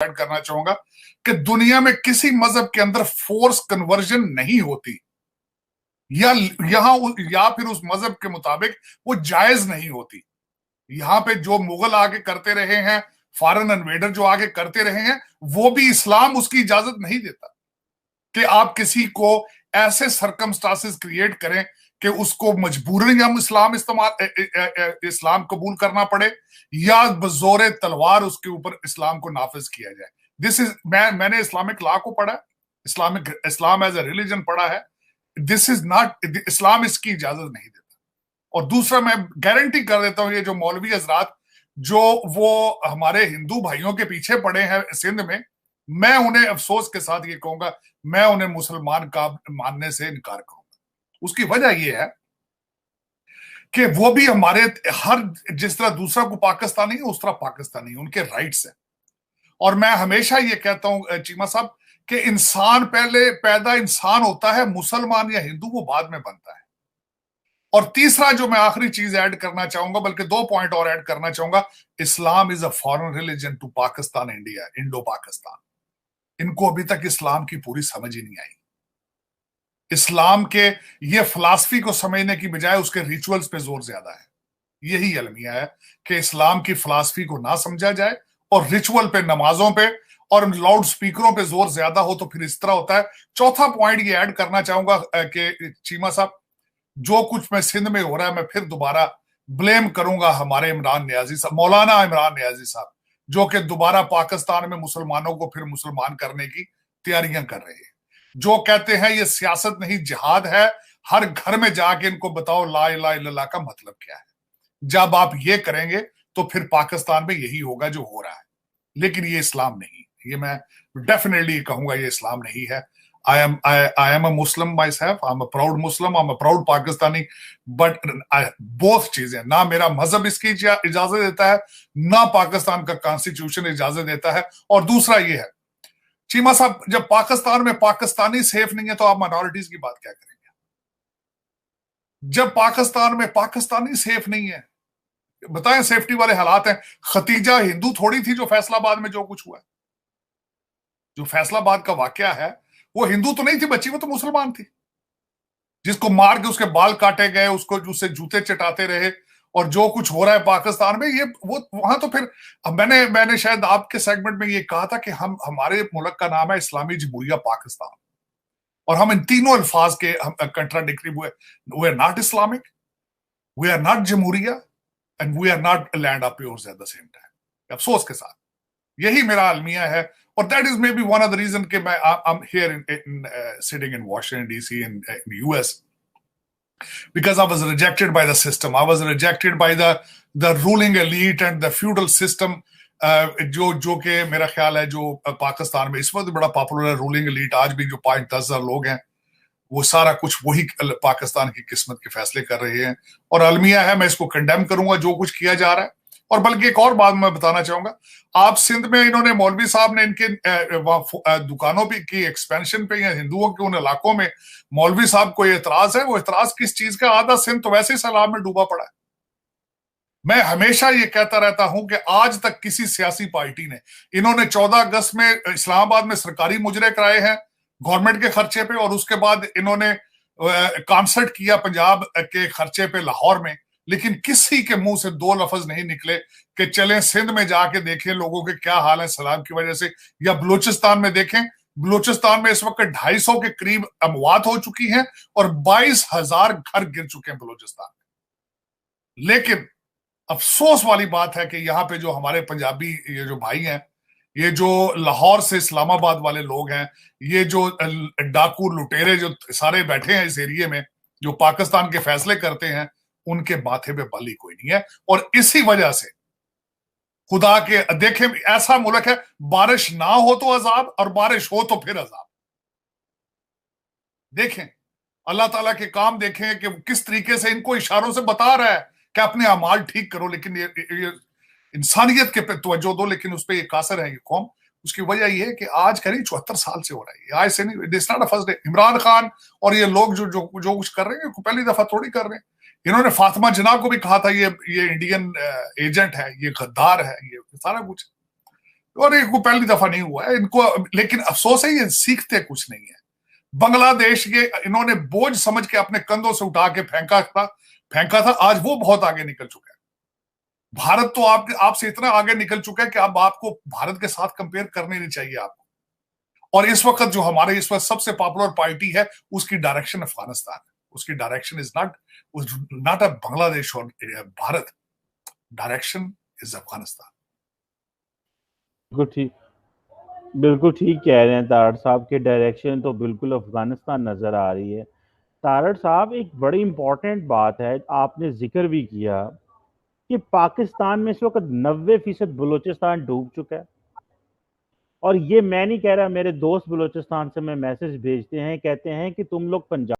Add करना चाहूंगा कि दुनिया में किसी मजहब के अंदर फोर्स कन्वर्जन नहीं होती, या या फिर उस मजहब के मुताबिक वो जायज नहीं होती। यहां पे जो मुगल आगे करते रहे हैं, फॉरेन इन्वेडर जो आगे करते रहे हैं, वो भी इस्लाम उसकी इजाजत नहीं देता कि आप किसी को ऐसे सरकमस्टांसेस क्रिएट करें कि उसको मजबूरन हम इस्लाम कबूल करना पड़े, या बजोरे तलवार उसके ऊपर इस्लाम को नाफिज किया जाए। दिस इज मैंने इस्लामिक लॉ को पढ़ा, इस्लाम एज ए रिलीजन पढ़ा है। दिस इज नॉट, इस्लाम इसकी इजाजत नहीं देता। और दूसरा, मैं गारंटी कर देता हूं, ये जो मौलवी हजरात जो वो हमारे हिंदू भाइयों के पीछे पड़े हैं सिंध में, मैं उन्हें अफसोस के साथ ये कहूंगा, मैं उन्हें मुसलमान का मानने से इनकार करूंगा। उसकी वजह यह है कि वो भी हमारे हर, जिस तरह दूसरा को पाकिस्तानी है उस तरह पाकिस्तानी है, उनके राइट्स हैं। और मैं हमेशा ये कहता हूं चीमा साहब कि इंसान पहले पैदा इंसान होता है, मुसलमान या हिंदू वो बाद में बनता है। और तीसरा जो मैं आखिरी चीज ऐड करना चाहूंगा, बल्कि 2 पॉइंट और ऐड करना चाहूंगा, Islam is a foreign religion to Pakistan, India, Indo Pakistan. इनको अभी तक इस्लाम की पूरी समझ ही नहीं आई। इस्लाम के ये फिलॉसफी को समझने की बजाय उसके रिचुअल्स पे जोर ज्यादा है। यही अलमिया है कि इस्लाम की फिलॉसफी को ना समझा जाए और रिचुअल पे, नमाजों पे और लाउड स्पीकरों पे जोर ज्यादा हो, तो फिर इस तरह होता है। चौथा पॉइंट ये ऐड करना चाहूंगा कि चीमा साहब, जो कुछ मैं सिंध में हो रहा है, मैं फिर दोबारा ब्लेम करूंगा हमारे इमरान नियाजी साहब, मौलाना इमरान नियाजी साहब, जो कि दोबारा पाकिस्तान में मुसलमानों को फिर मुसलमान करने की तैयारियां कर रहे हैं। जो कहते हैं ये सियासत नहीं जिहाद है, हर घर में जाके इनको बताओ ला इलाहा इल्लल्लाह का मतलब क्या है। जब आप ये करेंगे तो फिर पाकिस्तान में यही होगा जो हो रहा है। लेकिन ये इस्लाम नहीं, ये मैं डेफिनेटली कहूंगा, ये इस्लाम नहीं है। I am a Muslim myself. I'm a proud Muslim. I'm a proud Pakistani. But both चीजें, ना मेरा मजहब इसकी इजाजत देता है, ना पाकिस्तान का कॉन्स्टिट्यूशन इजाजत देता है। और दूसरा ये है चीमा साहब, जब पाकिस्तान में पाकिस्तानी सेफ नहीं है तो आप माइनॉरिटीज की बात क्या करेंगे? जब पाकिस्तान में पाकिस्तानी सेफ नहीं है, बताएं सेफ्टी वाले हालात हैं। खतीजा हिंदू थोड़ी थी जो फैसलाबाद में जो कुछ हुआ, जो फैसलाबाद का वाकया है, वो हिंदू तो नहीं थी बच्ची, वो तो मुसलमान थी, जिसको मार के उसके बाल काटे गए, उसको उससे जूते चटाते रहे। और जो कुछ हो रहा है पाकिस्तान में, ये वो वहां तो फिर मैंने शायद आपके सेगमेंट में ये कहा था कि हमारे मुल्क का नाम है इस्लामी जमहूरिया पाकिस्तान, और हम इन तीनों अल्फाज के कंट्राडिक्टरी हुए। We are not Islamic, we are not जमहूरिया, and we are not land of pures at the same time. अफसोस के साथ यही मेरा अलमिया है। और that is may one of the reason कि मैं I am here in sitting in Washington DC in US, because I was rejected by the system. I was rejected by the ruling elite and the feudal system. जो कि मेरा ख्याल है जो पाकिस्तान में इस वक्त बड़ा पॉपुलर है, रूलिंग एलीट। आज भी जो 5-10 लोग हैं, वो सारा कुछ वही पाकिस्तान की किस्मत के फैसले कर रहे हैं। और अलमिया है, मैं इसको कंडेम करूंगा जो कुछ किया जा रहा है। और बल्कि एक और बात मैं बताना चाहूंगा, आप सिंध में इन्होंने, मौलवी साहब ने इनके दुकानों पे की एक्सपेंशन पे, या हिंदुओं के उन इलाकों में मौलवी साहब को एतराज है। वो एतराज किस चीज का? आधा सिंध तो वैसे ही सैलाब में डूबा पड़ा है। मैं हमेशा ये कहता रहता हूं कि आज तक किसी सियासी पार्टी ने, इन्होंने 14 अगस्त में इस्लामाबाद में सरकारी मुजरे कराए हैं गवर्नमेंट के खर्चे पे, और उसके बाद इन्होंने कॉन्सर्ट किया पंजाब के खर्चे पे लाहौर में। लेकिन किसी के मुंह से 2 लफ्ज नहीं निकले कि चलें सिंध में जाके देखें लोगों के क्या हाल है सैलाब की वजह से, या बलूचिस्तान में देखें। बलूचिस्तान में इस वक्त 250 के करीब अमवात हो चुकी हैं और 22,000 घर गिर चुके हैं बलूचिस्तान में। लेकिन अफसोस वाली बात है कि यहाँ पे जो हमारे पंजाबी ये जो भाई हैं, ये जो लाहौर से इस्लामाबाद वाले लोग हैं, ये जो डाकू लुटेरे जो सारे बैठे हैं इस एरिए में, जो पाकिस्तान के फैसले करते हैं, उनके माथे पे बली कोई नहीं है। और इसी वजह से खुदा के देखें, ऐसा मुल्क है, बारिश ना हो तो अजाब और बारिश हो तो फिर अजाब। देखें अल्लाह ताला के काम, देखें कि किस तरीके से इनको इशारों से बता रहा है कि अपने अमाल ठीक करो, लेकिन ये इंसानियत के पे तवज्जो दो, लेकिन उस पर ये कासर है ये कौम। उसकी वजह यह है कि आज करीब 74 साल से हो रहा है, आज से नहीं, it's not a first day. Imran Khan और ये लोग जो कुछ कर रहे हैं, पहली दफा थोड़ी कर रहे हैं। इन्होंने फातिमा जिन्ना को भी कहा था ये इंडियन एजेंट है, ये गद्दार है, ये सारा कुछ। और ये कोई पहली दफा नहीं हुआ है इनको, लेकिन अफसोस है ये सीखते कुछ नहीं है। बांग्लादेश के इन्होंने बोझ समझ के अपने कंधों से उठा के फेंका था, आज वो बहुत आगे निकल चुका है। भारत तो आपसे इतना आगे निकल चुका है कि अब आपको भारत के साथ कंपेयर करने नहीं चाहिए आपको। और इस वक्त जो हमारे इस वक्त सबसे पॉपुलर पार्टी है, उसकी डायरेक्शन अफगानिस्तान है, उसकी direction is not a Bangladesh और भारत, डायरेक्शन इज अफगानिस्तान। बिल्कुल ठीक, बिल्कुल ठीक कह रहे हैं तारड़ साहब के, डायरेक्शन तो बिल्कुल अफगानिस्तान नज़र आ रही है। तारड़ साहब, एक बड़ी इंपॉर्टेंट बात है, आपने जिक्र भी किया कि पाकिस्तान में इस वक्त 90% बलूचिस्तान डूब चुका है। और ये मैं नहीं कह रहा, मेरे दोस्त बलूचिस्तान से मैं मैसेज भेजते हैं, कहते हैं कि तुम लोग पंजाब